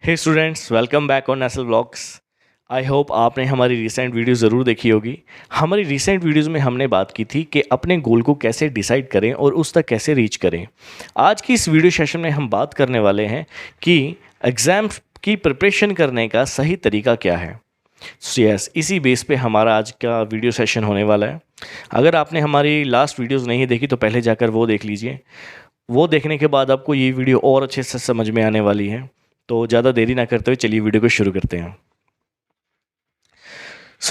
Hey students, welcome back on national blogs. I hope आपने हमारी recent video ज़रूर देखी होगी। हमारी रिसेंट वीडियोज़ में हमने बात की थी कि अपने गोल को कैसे डिसाइड करें और उस तक कैसे रीच करें। आज की इस वीडियो सेशन में हम बात करने वाले हैं कि एग्ज़ाम की प्रिपरेशन करने का सही तरीका क्या है। यस, इसी बेस पे हमारा आज का वीडियो सेशन होने वाला है। अगर आपने हमारी लास्ट वीडियोज़ नहीं देखी तो पहले जाकर वो देख लीजिए। वो देखने के बाद आपको ये वीडियो और अच्छे से समझ में आने वाली है। तो ज़्यादा देरी ना करते हुए चलिए वीडियो को शुरू करते हैं।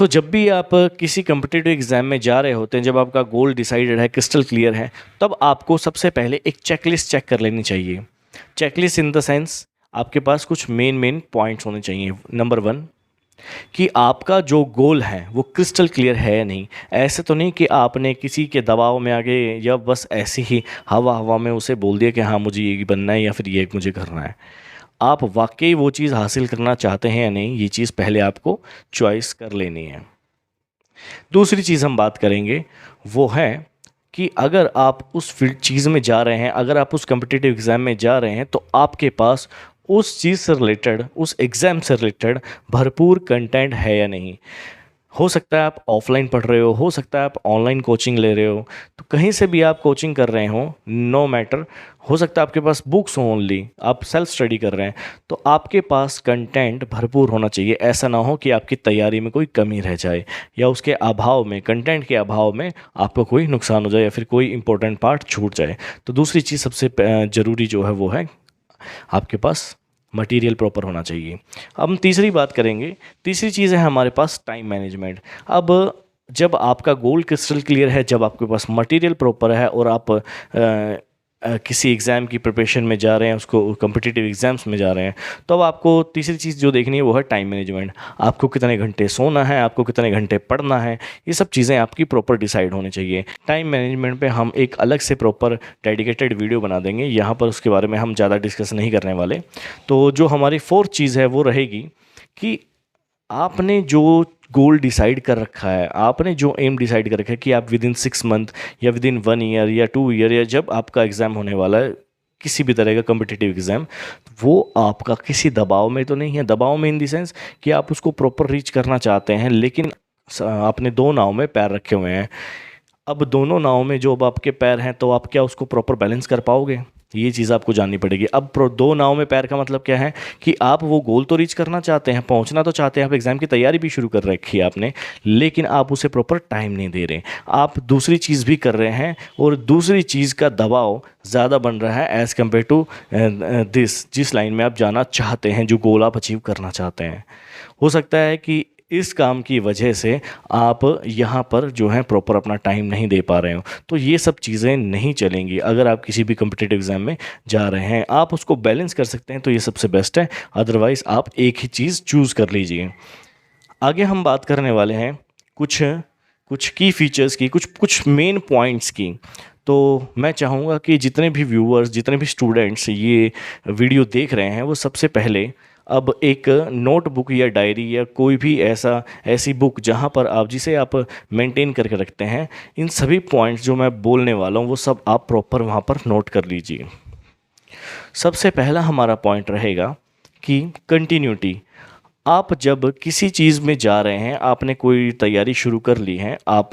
जब भी आप किसी कम्पिटिटिव एग्ज़ाम में जा रहे होते हैं, जब आपका गोल डिसाइडेड है, क्रिस्टल क्लियर है, तब आपको सबसे पहले एक चेकलिस्ट चेक कर लेनी चाहिए। चेकलिस्ट इन द सेंस आपके पास कुछ मेन पॉइंट्स होने चाहिए। नंबर 1 कि आपका जो गोल है वो क्रिस्टल क्लियर है या नहीं। ऐसे तो नहीं कि आपने किसी के दबाव में आगे या बस ऐसे ही हवा हवा में उसे बोल दिया कि हाँ मुझे ये बनना है या फिर ये मुझे करना है। आप वाकई वो चीज़ हासिल करना चाहते हैं या नहीं, ये चीज़ पहले आपको चॉइस कर लेनी है। दूसरी चीज़ हम बात करेंगे वो है कि अगर आप उस फील्ड चीज़ में जा रहे हैं, अगर आप उस कम्पिटिटिव एग्ज़ाम में जा रहे हैं, तो आपके पास उस चीज़ से रिलेटेड, उस एग्ज़ाम से रिलेटेड भरपूर कंटेंट है या नहीं। हो सकता है आप ऑफलाइन पढ़ रहे हो सकता है आप ऑनलाइन कोचिंग ले रहे हो, तो कहीं से भी आप कोचिंग कर रहे हो, नो मैटर, हो सकता है आपके पास बुक्स हो, ओनली आप सेल्फ स्टडी कर रहे हैं, तो आपके पास कंटेंट भरपूर होना चाहिए। ऐसा ना हो कि आपकी तैयारी में कोई कमी रह जाए या उसके अभाव में, कंटेंट के अभाव में आपको कोई नुकसान हो जाए या फिर कोई इंपॉर्टेंट पार्ट छूट जाए। तो दूसरी चीज़ सबसे ज़रूरी जो है वो है आपके पास मटेरियल प्रॉपर होना चाहिए। अब हम तीसरी बात करेंगे। तीसरी चीज़ है हमारे पास टाइम मैनेजमेंट। अब जब आपका गोल क्रिस्टल क्लियर है, जब आपके पास मटेरियल प्रॉपर है और आप किसी एग्ज़ाम की प्रिपरेशन में जा रहे हैं, उसको कॉम्पिटिटिव एग्ज़ाम्स में जा रहे हैं, तो अब आपको तीसरी चीज़ जो देखनी है वो है टाइम मैनेजमेंट। आपको कितने घंटे सोना है, आपको कितने घंटे पढ़ना है, ये सब चीज़ें आपकी प्रॉपर डिसाइड होनी चाहिए। टाइम मैनेजमेंट पे हम एक अलग से प्रॉपर डेडिकेटेड वीडियो बना देंगे, यहाँ पर उसके बारे में हम ज़्यादा डिस्कस नहीं करने वाले। तो जो हमारी फोर्थ चीज़ है वो रहेगी कि आपने जो गोल डिसाइड कर रखा है, आपने जो एम डिसाइड कर रखा है कि आप विद इन 6 मंथ या विद इन 1 ईयर या 2 ईयर या जब आपका एग्ज़ाम होने वाला है, किसी भी तरह का कम्पिटिटिव एग्ज़ाम, वो आपका किसी दबाव में तो नहीं है। दबाव में इन दी सेंस कि आप उसको प्रॉपर रीच करना चाहते हैं, लेकिन आपने दो नाव में पैर रखे हुए हैं। अब दोनों नाव में जो अब आपके पैर हैं, तो आप क्या उसको प्रॉपर बैलेंस कर पाओगे? ये चीज़ आपको जाननी पड़ेगी। अब दो नाव में पैर का मतलब क्या है कि आप वो गोल तो रीच करना चाहते हैं, पहुंचना तो चाहते हैं, आप एग्ज़ाम की तैयारी भी शुरू कर रखी है आपने, लेकिन आप उसे प्रॉपर टाइम नहीं दे रहे। आप दूसरी चीज़ भी कर रहे हैं और दूसरी चीज़ का दबाव ज़्यादा बन रहा है एज़ कम्पेयर टू जिस लाइन में आप जाना चाहते हैं, जो गोल आप अचीव करना चाहते हैं। हो सकता है कि इस काम की वजह से आप यहाँ पर जो है प्रॉपर अपना टाइम नहीं दे पा रहे हो, तो ये सब चीज़ें नहीं चलेंगी। अगर आप किसी भी कम्पिटिटिव एग्ज़ाम में जा रहे हैं, आप उसको बैलेंस कर सकते हैं तो ये सबसे बेस्ट है, अदरवाइज़ आप एक ही चीज़ चूज़ कर लीजिए। आगे हम बात करने वाले हैं कुछ कुछ की फीचर्स की, कुछ मेन पॉइंट्स की। तो मैं चाहूँगा कि जितने भी व्यूअर्स, जितने भी स्टूडेंट्स ये वीडियो देख रहे हैं, वो सबसे पहले अब एक नोटबुक या डायरी या कोई भी ऐसी बुक जहाँ पर आप, जिसे आप मेंटेन करके रखते हैं, इन सभी पॉइंट्स जो मैं बोलने वाला हूँ वो सब आप प्रॉपर वहाँ पर नोट कर लीजिए। सबसे पहला हमारा पॉइंट रहेगा कि कंटिन्यूटी। आप जब किसी चीज़ में जा रहे हैं, आपने कोई तैयारी शुरू कर ली है, आप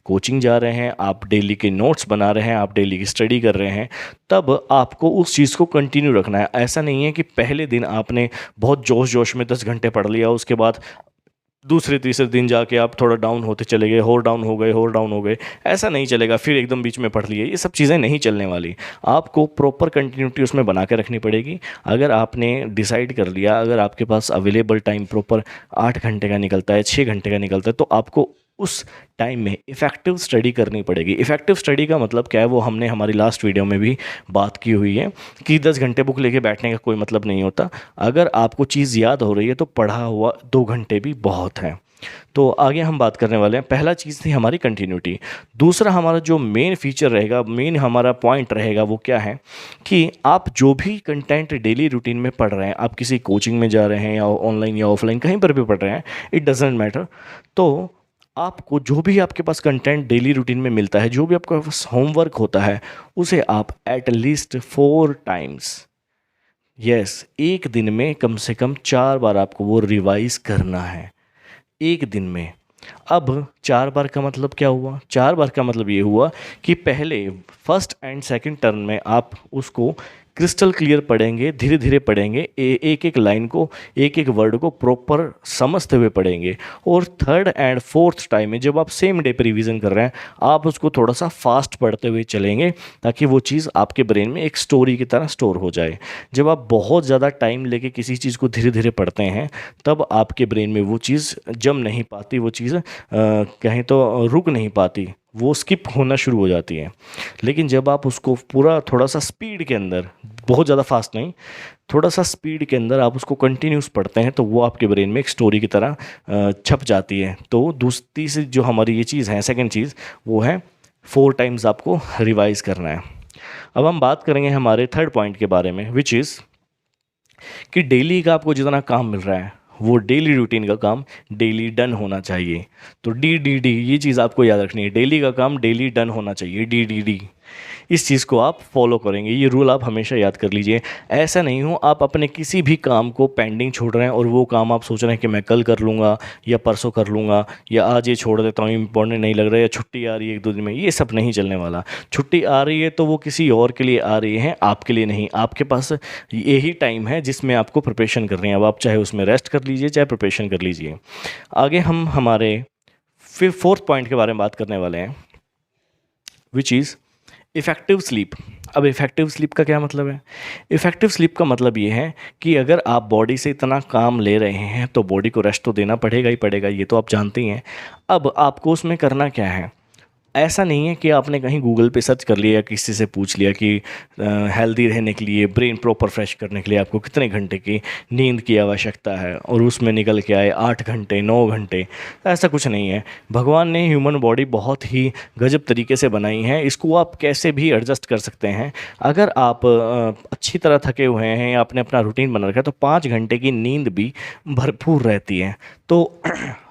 कोचिंग जा रहे हैं, आप डेली के नोट्स बना रहे हैं, आप डेली की स्टडी कर रहे हैं, तब आपको उस चीज़ को कंटिन्यू रखना है। ऐसा नहीं है कि पहले दिन आपने बहुत जोश में 10 घंटे पढ़ लिया, उसके बाद दूसरे तीसरे दिन जाके आप थोड़ा डाउन होते चले गए, और डाउन हो गए। ऐसा नहीं चलेगा, फिर एकदम बीच में पढ़ लिए, ये सब चीज़ें नहीं चलने वाली। आपको प्रॉपर कंटिन्यूटी उसमें बना के रखनी पड़ेगी। अगर आपने डिसाइड कर लिया, अगर आपके पास अवेलेबल टाइम प्रॉपर 8 घंटे का निकलता है, 6 घंटे का निकलता है, तो आपको उस टाइम में इफ़ेक्टिव स्टडी करनी पड़ेगी। इफ़ेक्टिव स्टडी का मतलब क्या है, वो हमने हमारी लास्ट वीडियो में भी बात की हुई है कि 10 घंटे बुक लेके बैठने का कोई मतलब नहीं होता। अगर आपको चीज़ याद हो रही है तो पढ़ा हुआ 2 घंटे भी बहुत है। तो आगे हम बात करने वाले हैं। पहला चीज़ थी हमारी कंटिन्यूटी। दूसरा हमारा जो मेन फीचर रहेगा, मेन हमारा पॉइंट रहेगा, वो क्या है कि आप जो भी कंटेंट डेली रूटीन में पढ़ रहे हैं, आप किसी कोचिंग में जा रहे हैं या ऑनलाइन या ऑफलाइन कहीं पर भी पढ़ रहे हैं, इट डजेंट मैटर, तो आपको जो भी आपके पास कंटेंट डेली रूटीन में मिलता है, जो भी आपके पास होमवर्क होता है, उसे आप एट लीस्ट 4 टाइम्स, यस, एक दिन में कम से कम 4 बार आपको वो रिवाइज करना है, एक दिन में। अब 4 बार का मतलब क्या हुआ? 4 बार का मतलब ये हुआ कि पहले फर्स्ट एंड सेकंड टर्न में आप उसको क्रिस्टल क्लियर पढ़ेंगे, धीरे धीरे पढ़ेंगे, एक एक लाइन को, एक एक वर्ड को प्रॉपर समझते हुए पढ़ेंगे। और थर्ड एंड फोर्थ टाइम में जब आप सेम डे पे रिवीजन कर रहे हैं, आप उसको थोड़ा सा फास्ट पढ़ते हुए चलेंगे, ताकि वो चीज़ आपके ब्रेन में एक स्टोरी की तरह स्टोर हो जाए। जब आप बहुत ज़्यादा टाइम लेके किसी चीज़ को धीरे धीरे पढ़ते हैं, तब आपके ब्रेन में वो चीज़ जम नहीं पाती, वो चीज़ कहीं तो रुक नहीं पाती, वो स्किप होना शुरू हो जाती है। लेकिन जब आप उसको पूरा थोड़ा सा स्पीड के अंदर, बहुत ज़्यादा फास्ट नहीं, थोड़ा सा स्पीड के अंदर आप उसको कंटिन्यूस पढ़ते हैं, तो वो आपके ब्रेन में एक स्टोरी की तरह छप जाती है। तो दूसरी से जो हमारी ये चीज़ है, सेकंड चीज़, वो है 4 टाइम्स आपको रिवाइज करना है। अब हम बात करेंगे हमारे थर्ड पॉइंट के बारे में, विच इज़ कि डेली का आपको जितना काम मिल रहा है, वो डेली रूटीन का काम डेली डन होना चाहिए। तो डी डी डी ये चीज़ आपको याद रखनी है, डेली का काम डेली डन होना चाहिए, डी डी डी। इस चीज़ को आप फॉलो करेंगे, ये रूल आप हमेशा याद कर लीजिए। ऐसा नहीं हो आप अपने किसी भी काम को पेंडिंग छोड़ रहे हैं और वो काम आप सोच रहे हैं कि मैं कल कर लूँगा या परसों कर लूँगा या आज ये छोड़ देता हूँ, इम्पोर्टेंट नहीं लग रहा है, या छुट्टी आ रही है 1-2 दिन में, ये सब नहीं चलने वाला। छुट्टी आ रही है तो वो किसी और के लिए आ रही है, आपके लिए नहीं। आपके पास यही टाइम है जिसमें आपको प्रिपरेशन करनी है। अब आप चाहे उसमें रेस्ट कर लीजिए, चाहे प्रिपरेशन कर लीजिए। आगे हम हमारे फिर फोर्थ पॉइंट के बारे में बात करने वाले हैं, विच इज़ इफ़ेक्टिव स्लीप। अब इफ़ेक्टिव स्लीप का क्या मतलब है? इफ़ेक्टिव स्लीप का मतलब ये है कि अगर आप बॉडी से इतना काम ले रहे हैं, तो बॉडी को रेस्ट तो देना पड़ेगा ही पड़ेगा, ये तो आप जानते ही हैं। अब आपको उसमें करना क्या है? ऐसा नहीं है कि आपने कहीं गूगल पे सर्च कर लिया या किसी से पूछ लिया कि हेल्दी रहने के लिए, ब्रेन प्रॉपर फ्रेश करने के लिए आपको कितने घंटे की नींद की आवश्यकता है, और उसमें निकल के आए 8 घंटे, 9 घंटे। ऐसा कुछ नहीं है। भगवान ने ह्यूमन बॉडी बहुत ही गजब तरीके से बनाई है, इसको आप कैसे भी एडजस्ट कर सकते हैं। अगर आप अच्छी तरह थके हुए हैं या आपने अपना रूटीन बना रखा है, तो 5 घंटे की नींद भी भरपूर रहती है। तो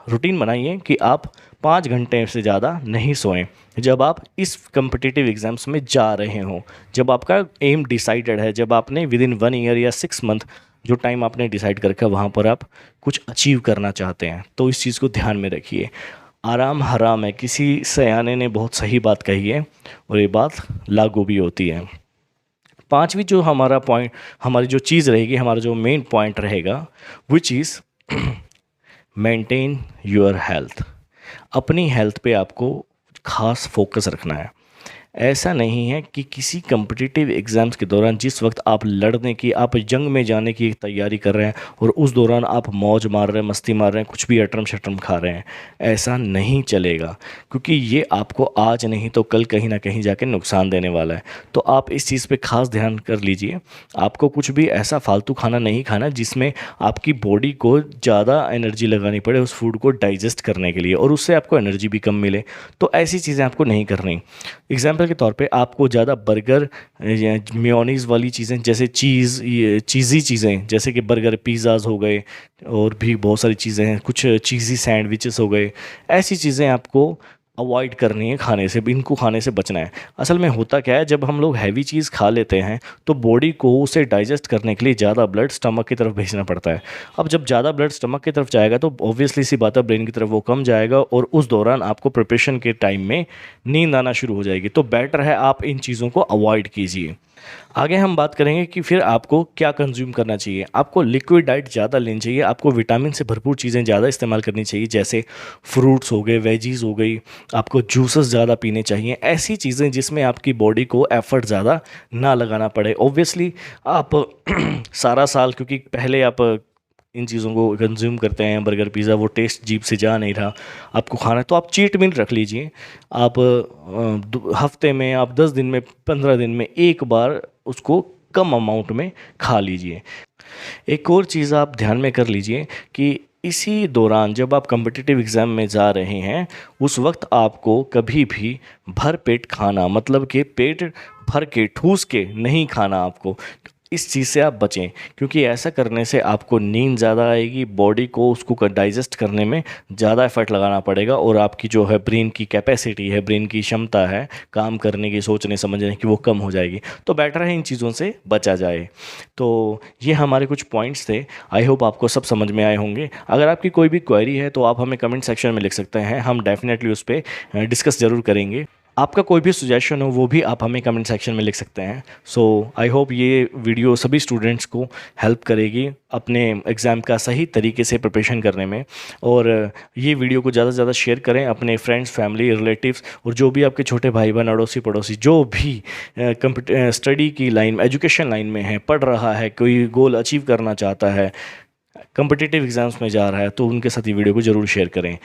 रूटीन बनाइए कि आप 5 घंटे से ज़्यादा नहीं सोएं जब आप इस कम्पिटिटिव एग्ज़ाम्स में जा रहे हों, जब आपका एम डिसाइडेड है, जब आपने विद इन 1 ईयर या 6 मंथ जो टाइम आपने डिसाइड करके वहाँ पर आप कुछ अचीव करना चाहते हैं। तो इस चीज़ को ध्यान में रखिए। आराम हराम है, किसी सयाने ने बहुत सही बात कही है और ये बात लागू भी होती है। पांचवी जो हमारा पॉइंट, हमारी जो चीज़ रहेगी, हमारा जो मेन पॉइंट रहेगा, which is maintain your health. अपनी हेल्थ पे आपको खास फोकस रखना है। ऐसा नहीं है कि किसी कम्पिटिटिव एग्ज़ाम्स के दौरान जिस वक्त आप लड़ने की, आप जंग में जाने की तैयारी कर रहे हैं और उस दौरान आप मौज मार रहे हैं, मस्ती मार रहे हैं, कुछ भी अटरम शटरम खा रहे हैं, ऐसा नहीं चलेगा। क्योंकि ये आपको आज नहीं तो कल कहीं ना कहीं जाके नुकसान देने वाला है। तो आप इस चीज़ पे खास ध्यान कर लीजिए। आपको कुछ भी ऐसा फालतू खाना नहीं खाना जिसमें आपकी बॉडी को ज़्यादा एनर्जी लगानी पड़े उस फूड को डाइजेस्ट करने के लिए, और उससे आपको एनर्जी भी कम मिले। तो ऐसी चीज़ें आपको नहीं करनी। एग्जाम्पल के तौर पे आपको ज़्यादा बर्गर या मेयोनीज़ वाली चीज़ें, जैसे चीज़, ये चीज़ी चीज़ें जैसे कि बर्गर, पिज़्ज़ाज़ हो गए, और भी बहुत सारी चीज़ें हैं, कुछ चीज़ी सैंडविचेस हो गए, ऐसी चीज़ें आपको अवॉइड करनी है खाने से, इनको खाने से बचना है। असल में होता क्या है, जब हम लोग हैवी चीज़ खा लेते हैं तो बॉडी को उसे डाइजेस्ट करने के लिए ज़्यादा ब्लड स्टमक की तरफ भेजना पड़ता है। अब जब ज़्यादा ब्लड स्टमक की तरफ जाएगा तो ऑब्वियसली सी बात है, ब्रेन की तरफ वो कम जाएगा, और उस दौरान आपको प्रिपरेशन के टाइम में नींद आना शुरू हो जाएगी। तो बेटर है आप इन चीज़ों को अवॉइड कीजिए। आगे हम बात करेंगे कि फिर आपको क्या कंज्यूम करना चाहिए। आपको लिक्विड डाइट ज़्यादा लेनी चाहिए, आपको विटामिन से भरपूर चीज़ें ज़्यादा इस्तेमाल करनी चाहिए, जैसे फ्रूट्स हो गए, वेजीज़ हो गई, आपको जूसेस ज़्यादा पीने चाहिए। ऐसी चीज़ें जिसमें आपकी बॉडी को एफर्ट ज़्यादा ना लगाना पड़े। ऑब्वियसली आप सारा साल, क्योंकि पहले आप इन चीज़ों को कंज्यूम करते हैं, बर्गर पिज़्ज़ा, वो टेस्ट जीभ से जा नहीं रहा, आपको खाना है, तो आप चीट मील रख लीजिए। आप हफ्ते में, आप 10 दिन में, 15 दिन में एक बार उसको कम अमाउंट में खा लीजिए। एक और चीज़ आप ध्यान में कर लीजिए कि इसी दौरान जब आप कम्पिटिटिव एग्ज़ाम में जा रहे हैं, उस वक्त आपको कभी भी भर पेट खाना, मतलब कि पेट भर के ठूस के नहीं खाना आपको। इस चीज़ से आप बचें, क्योंकि ऐसा करने से आपको नींद ज़्यादा आएगी, बॉडी को उसको डाइजेस्ट करने में ज़्यादा एफर्ट लगाना पड़ेगा, और आपकी जो है ब्रेन की कैपेसिटी है, ब्रेन की क्षमता है काम करने की, सोचने समझने की, वो कम हो जाएगी। तो बेटर है इन चीज़ों से बचा जाए। तो ये हमारे कुछ पॉइंट्स थे। आई होप आपको सब समझ में आए होंगे। अगर आपकी कोई भी क्वेरी है तो आप हमें कमेंट सेक्शन में लिख सकते हैं, हम डेफिनेटली उस पर डिस्कस ज़रूर करेंगे। आपका कोई भी सजेशन हो वो भी आप हमें कमेंट सेक्शन में लिख सकते हैं। सो आई होप ये वीडियो सभी स्टूडेंट्स को हेल्प करेगी अपने एग्ज़ाम का सही तरीके से प्रिपरेशन करने में। और ये वीडियो को ज़्यादा से ज़्यादा शेयर करें अपने फ्रेंड्स, फैमिली, रिलेटिव्स, और जो भी आपके छोटे भाई बहन, अड़ोसी पड़ोसी, जो भी स्टडी की लाइन में, एजुकेशन लाइन में है, पढ़ रहा है, कोई गोल अचीव करना चाहता है, कम्पिटिटिव एग्ज़ाम्स में जा रहा है, तो उनके साथ ये वीडियो को ज़रूर शेयर करें।